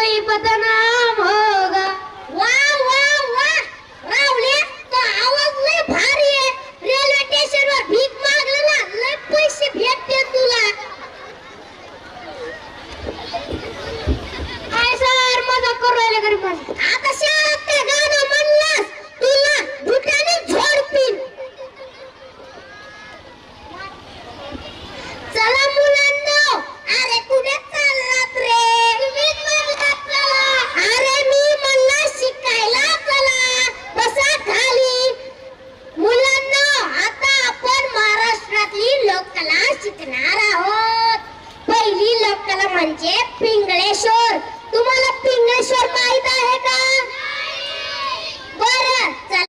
कोई बदनाम होगा. वा वा वा रावले तो आवाज लय भारी आहे. रेल्वे स्टेशनवर भीक मागलं ना लय पैसे भेटते तुला. काय सर मजा करू राहिले गरीब माणसं.